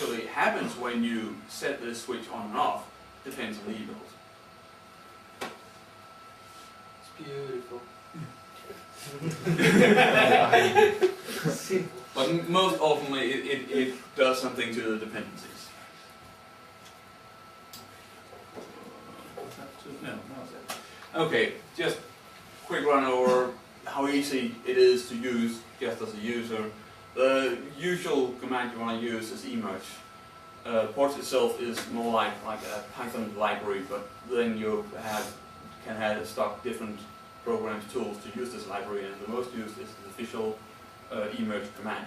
actually happens when you set this switch on and off depends on the e-build. It's beautiful. But most often it does something to the dependencies. No, okay, just quick run over how easy it is to use just as a user. The usual command you want to use is emerge. Portage itself is more like a Python library, but then you can have stock different programs, tools to use this library, and the most used is the official emerge command.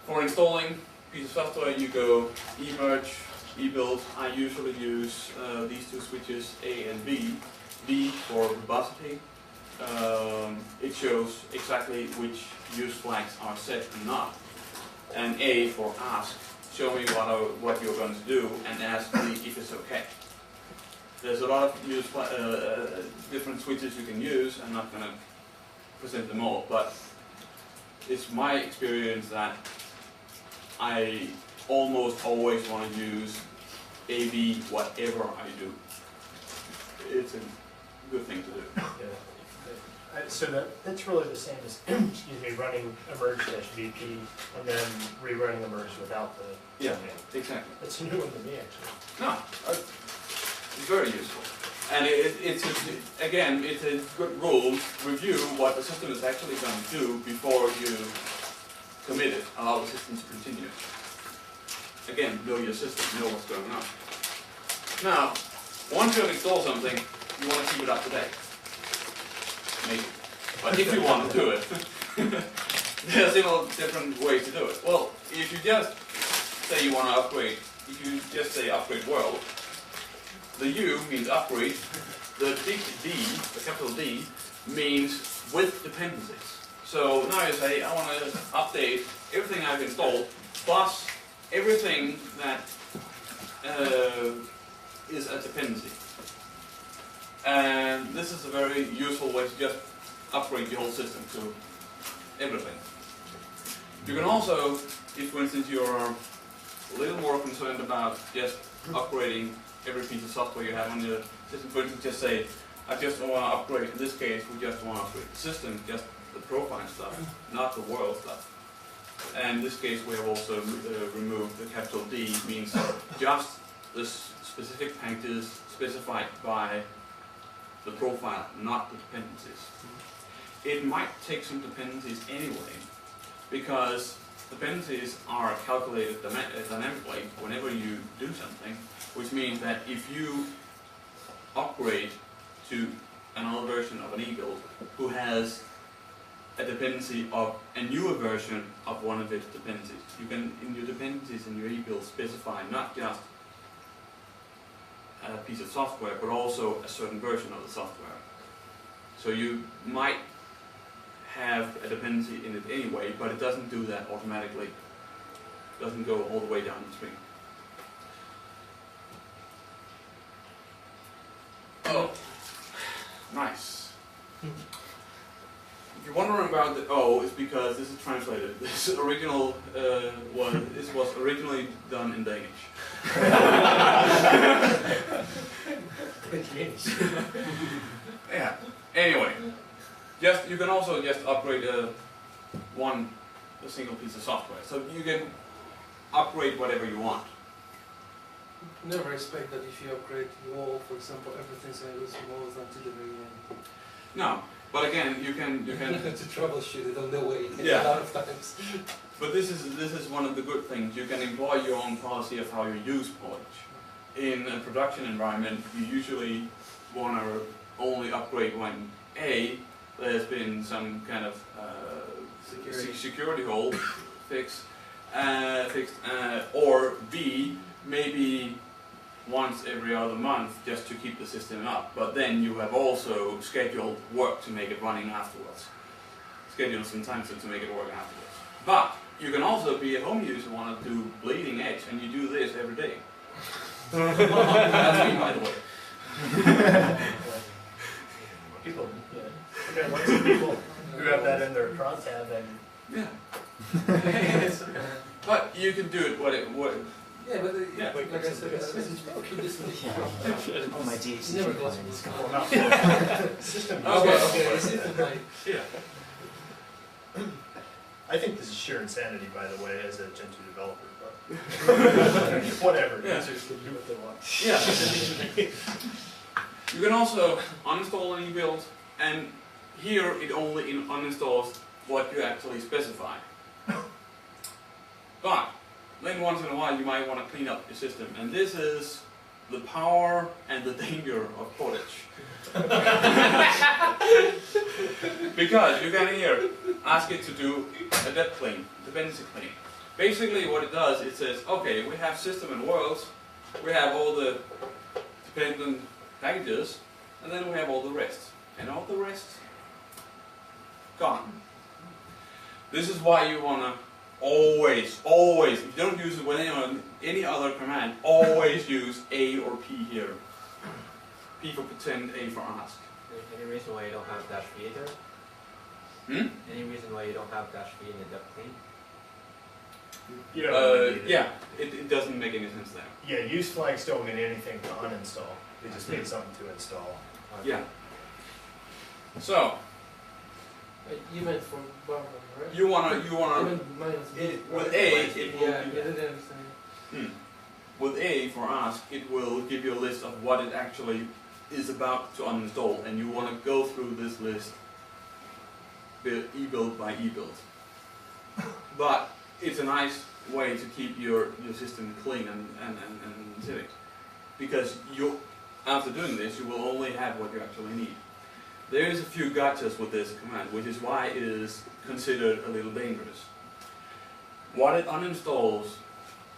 For installing a piece of software, you go emerge, ebuild. I usually use these two switches, A and B. B for robustity. It shows exactly which use flags are set and not. And A for ask, show me what you're going to do, and ask me if it's okay. There's a lot of different switches you can use. I'm not going to present them all, but it's my experience that I almost always want to use AB whatever I do. It's a good thing to do. Yeah. So that's really the same as excuse me, running emerge-vp and then rerunning emerge without the yeah, exactly. That's a new one to me actually. No, it's very useful. And again, it's a good rule. Review what the system is actually going to do before you commit it. Allow the system to continue. Again, know your system, know what's going on. Now, once you install something, you want to keep it up to date. Maybe. But if you want to do it, there's different ways to do it. Well, if you just say you want to upgrade, if you just say upgrade world, the U means upgrade, the big D, the capital D, means with dependencies. So now you say, I want to update everything I've installed, plus everything that is a dependency. And this is a very useful way to just upgrade the whole system to everything. You can also, if for instance you're a little more concerned about just upgrading every piece of software you have on your system, for instance, just say, I just want to upgrade, in this case, we just want to upgrade the system, just the profile stuff, not the world stuff. And in this case, we have also removed the capital D, means just the specific packages specified by the profile, not the dependencies. It might take some dependencies anyway, because dependencies are calculated dynamically whenever you do something, which means that if you upgrade to another version of an e-build who has a dependency of a newer version of one of its dependencies, you can, in your dependencies in your e-build, specify not just a piece of software, but also a certain version of the software. So you might have a dependency in it anyway, but it doesn't do that automatically. It doesn't go all the way down the string. Oh, nice. If you're wondering about the O, it's because this is translated. This original this was originally done in Danish. Yeah. Anyway, you can also just upgrade a single piece of software. So you can upgrade whatever you want. Never expect that if you upgrade wall, for example, everything's going to go smooth until the very end. No, but again, you can to troubleshoot it on the way. Yeah. A lot of times. But this is one of the good things. You can employ your own policy of how you use Portage. In a production environment, you usually want to only upgrade when A, there's been some kind of security hole fixed, or B, maybe once every other month just to keep the system up. But then you have also scheduled work to make it running afterwards. Schedule some time to make it work afterwards. But you can also be a home user who want to do bleeding edge, and you do this every day. That's me, by the way. People, yeah. Okay, lots of people who have that in their cron tab, and yeah. But you can do it what. Yeah, but Yeah. like I said, this is this Oh, my DHC never goes client is Well, gone. no. System. Okay. System like Yeah. I think this is sheer insanity, by the way, as a Gentoo developer, but whatever. Yeah. Users can do what they want. Yeah. You can also uninstall and rebuild, and here it only uninstalls what you actually specify. But then once in a while you might want to clean up your system, and this is the power and the danger of Portage. Because you can here ask it to do a dep clean, dependency clean. Basically what it does, it says, okay, we have system and worlds, we have all the dependent packages, and then we have all the rest. And all the rest, gone. This is why you want to always, if you don't use it with any other command, always use A or P here. P for pretend, A for ask. Any reason why you don't have dash V either? Any reason why you don't have dash V in the dep clean? You don't need it. Yeah, it doesn't make any sense there. Yeah, use flags don't mean anything to uninstall. They just mean something to install. Yeah. So, even for Parm, right? you wanna Even minus B. with A it will Yeah, I be, didn't understand. with A for ask it will give you a list of what it actually is about to uninstall, and you want to go through this list e-build by e-build. But it's a nice way to keep your system clean and sitting, because you, after doing this, you will only have what you actually need. There is a few gotchas with this command, which is why it is considered a little dangerous. What it uninstalls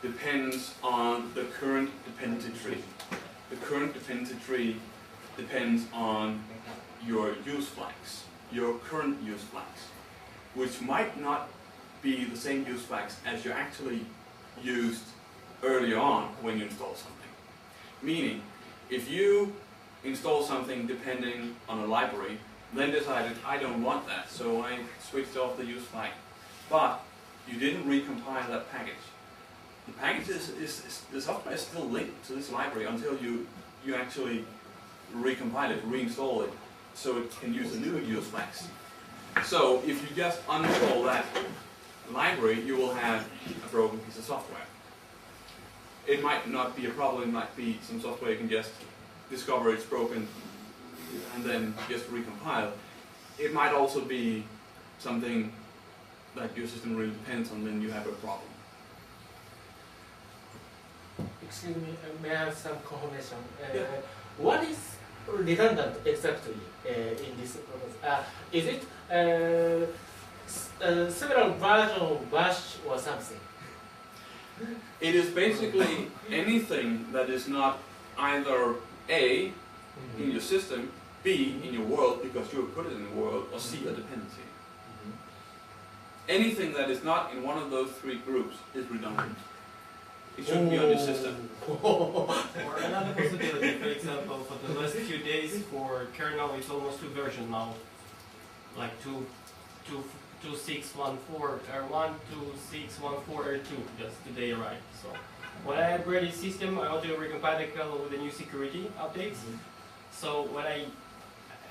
depends on the current dependency tree. The current dependency tree depends on your use flags, your current use flags, which might not be the same use flags as you actually used earlier on when you install something. Meaning, if you install something depending on a library, then decided I don't want that, so I switched off the use flag. But you didn't recompile that package. The package the software is still linked to this library until you actually recompile it, reinstall it, so it can use the new use flags. So if you just uninstall that library, you will have a broken piece of software. It might not be a problem, it might be some software you can just discover it's broken and then just recompile. It might also be something that your system really depends on, then you have a problem. Excuse me, may I have some confirmation? Yeah. What is redundant exactly in this process? Is it several versions of bash or something? It is basically anything that is not either A, in your system, B, in your world, because you have put it in the world, or C, a dependency. Anything that is not in one of those three groups is redundant. It shouldn't be on your system. Or another possibility, for example, for the last few days for kernel, it's almost two versions now. Like 2.6.1.4 or 1.2.6.1.4 or 2 just today arrived. So when I upgrade the system, I want to recompile the kernel with the new security updates. So when I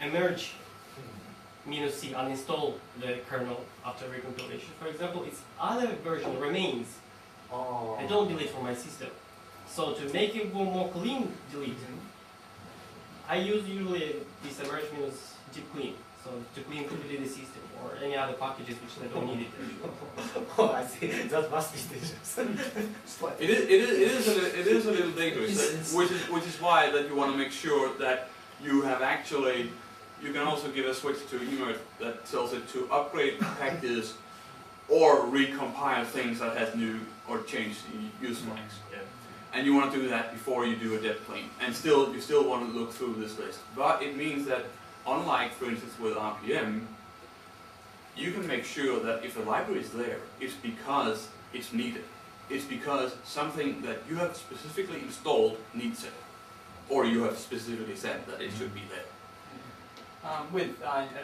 merge -C, uninstall the kernel after recompilation, for example, its other version remains. I don't delete from my system. So to make it more clean delete, I use usually this merge -zip clean. So to clean completely the system or any other packages which I don't need it. Oh, I see. That must be dangerous. It is a little dangerous, which is why that you want to make sure that you have actually. You can also give a switch to email that tells it to upgrade packages or recompile things that has new or changed use flags. Yeah. And you want to do that before you do a dep clean. And you still want to look through this list. But it means that unlike, for instance, with RPM, you can make sure that if the library is there, it's because it's needed. It's because something that you have specifically installed needs it. Or you have specifically said that it should be there.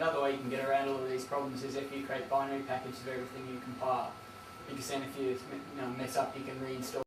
Another way you can get around all of these problems is if you create binary packages of everything you compile. because then if you mix up, you can reinstall